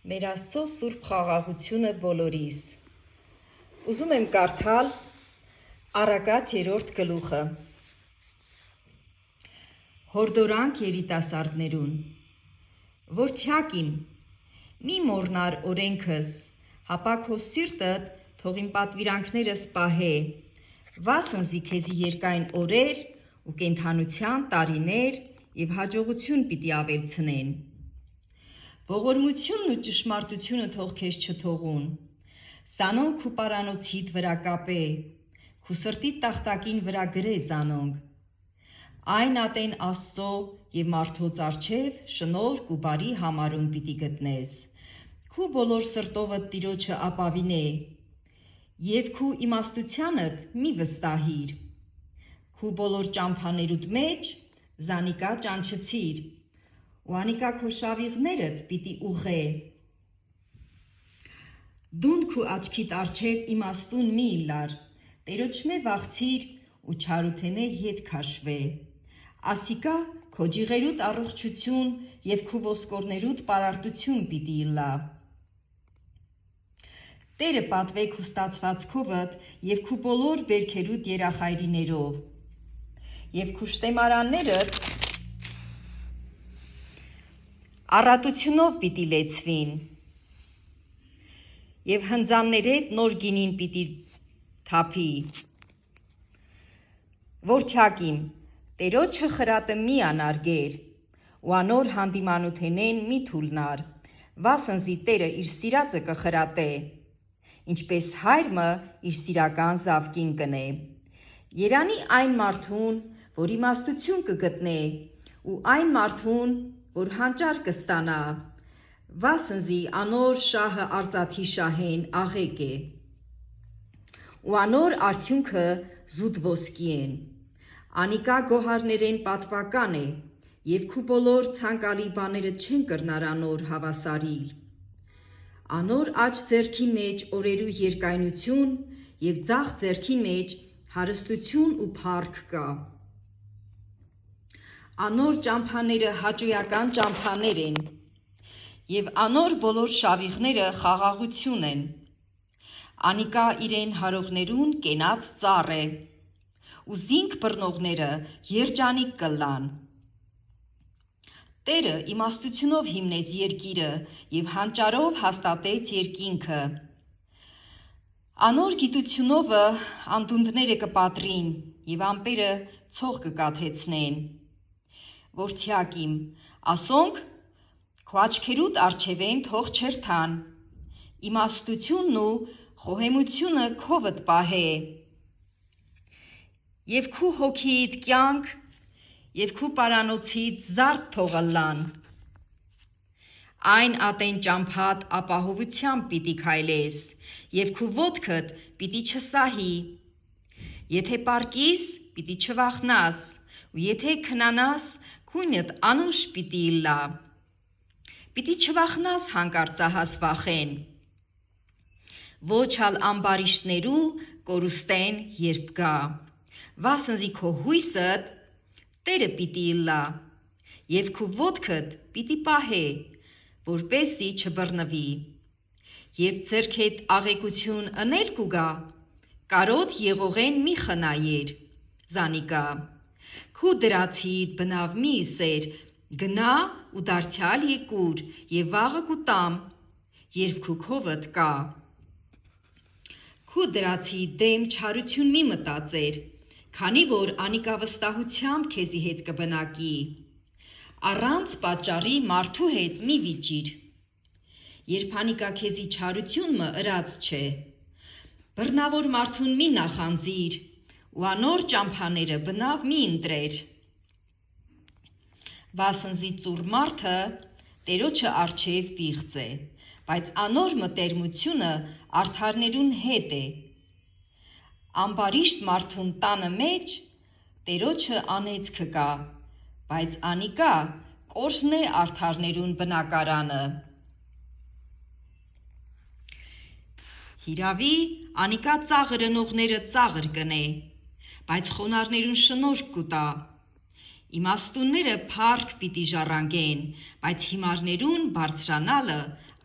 Մեր Աստծո սուրբ խաղաղությունը բոլորիս։ Ուզում եմ կարդալ Առակաց 3-րդ գլուխը։ Հորդորանք երիտասարդներուն։ Որդյակ իմ, մի մոռնար օրենքս, հապա քո սիրտդ թող իմ պատվիրանքներս պահե, վասնզի քեզի երկայն օրեր ու կենդանության տարիներ և հաջողություն պիտի ավելցնեն։ Ողորմությունն ու ճշմարտությունը թող քեզ չթողուն, զանոնք քու պարանոցիդ վրա կապե, քու սրտի տախտակին վրա գրե զանոնք։ Այն ատեն Աստծո և մարդոց առջև շնորհք ու բարի համարում պիտի գտնես, քու բոլոր սրտովդ Տիրոջը ապավինե, և քու իմաստությանդ մի վստահիր, քու բոլոր ճամփաներուդ մեջ զանիկա ճանչցիր, ու անիկա քո շավիղներդ պիտի ուղղե։ Դուն քու աչքիդ առջև իմաստուն մի իլար, Տերոջմե վախցիր ու չարութենե ետ քաշվե, ասիկա քո ջիղերուդ առողջություն և քու ոսկորներուդ պարարտություն պիտի իլա։ Տերը պատվե քու ստացվածքովդ և քու բոլոր բերքերուդ երախայրիներով, և քու շտեմարաններդ առատությունով պիտի լեցվին, և հնձաններեդ նոր գինին պիտի թափի։ Որդյակ իմ, Տերոջը խրատը մի անարգեր, ու անոր հանդիմանութենեն մի թուլնար, վասնզի Տերը իր սիրածը կխրատե, ինչպես հայրմը իր սիրական զավկին կնե։ Երանի այն մարդուն, որ իմաստություն կգտնե, ու այն մարդուն, որ հանճար կստանա, վասնզի անոր շահը արծաթի շահեն աղեկ է, ու անոր արդյունքը զուտ ոսկի են, անիկա գոհարներեն պատվական է, և քու բոլոր ցանկալի բաները չեն կրնար անոր հավասարիլ։ Անոր աջ ձեռքի մեջ օրերու երկայնություն և ձախ ձեռքի մեջ հարստություն ու փառք կա։ Անոր ճամփաները հաճոյական ճամփաներ են, և անոր բոլոր շավիղները խաղաղություն են։ Անիկա իրեն հարողներուն կենաց ծառ է, ու զինք բռնողները երջանիկ կլան։ Տերը իմաստությունով հիմնեց երկիրը և հանճարով հաստատեց երկինքը։ Անոր գիտությունովը անդունդները կպատրին և ամպերը ցող կկաթեցնեն։ Որդյակ իմ, ասոնք քո աչքերուդ առջևեն թող չերթան, իմաստությունն ու խոհեմությունը քովդ պահե, և քու հոգիիդ կյանք և քու պարանոցիդ զարդ թող ըլլան։ Այն ատեն ճամփադ ապահովությամբ պիտի քայլես, և քու ոտքդ պիտի չսահի։ Եթե պառկիս, պիտի չվախնաս, ու եթե քնանաս, քույնդ անուշ պիտի իլլա։ Պիտի չվախնաս հանկարծահաս վախեն, ոչ ալ ամբարիշտներու կորուստեն երբ գա, վասնզի քո հույսդ Տերը պիտի իլլա, և քու ոտքդ պիտի պահե, որպեսզի չբռնվի։ Երբ ձեռքեդ աղեկություն ընել կուգա, կարոտ եղողեն մի խնայեր, զանիկա։ Քու դրացիդ բնավ մի իսեր, գնա ու դարձյալ եկուր, և վաղը կուտամ, երբ քու քովդ կա։ Քու դրացիդ դեմ չարություն մի մտածեր, քանի որ անիկա վստահությամբ քեզի հետ կբնակի։ Առանց պատճառի մարդու հետ մի վիճիր, երբ անիկա քեզի չարություն մը ըրած չէ։ Բռնավոր մարդուն մի նախանձիր, ու անոր ճամփաները բնավ մի ընտրեր։ Վասնզի ծուռ մարդը Տերոջը առջև պիղծ է, բայց անոր մտերմությունը արդարներուն հետ է։ Ամբարիշտ մարդուն տանը մեջ Տերոջը անեծքը կա, բայց անիկա կորզն է արդարներուն բնակարանը։ Հիրավի անիկա ծաղր ընողները ծաղր կնե, բայց խոնարհներուն շնորհք կուտա։ Իմաստունները փառք պիտի ժառանգեն, բայց հիմարներուն բարձրանալը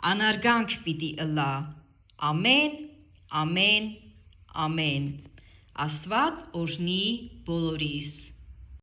անարգանք պիտի ըլա, ամեն, ամեն, ամեն, Աստված օրհնի բոլորիս։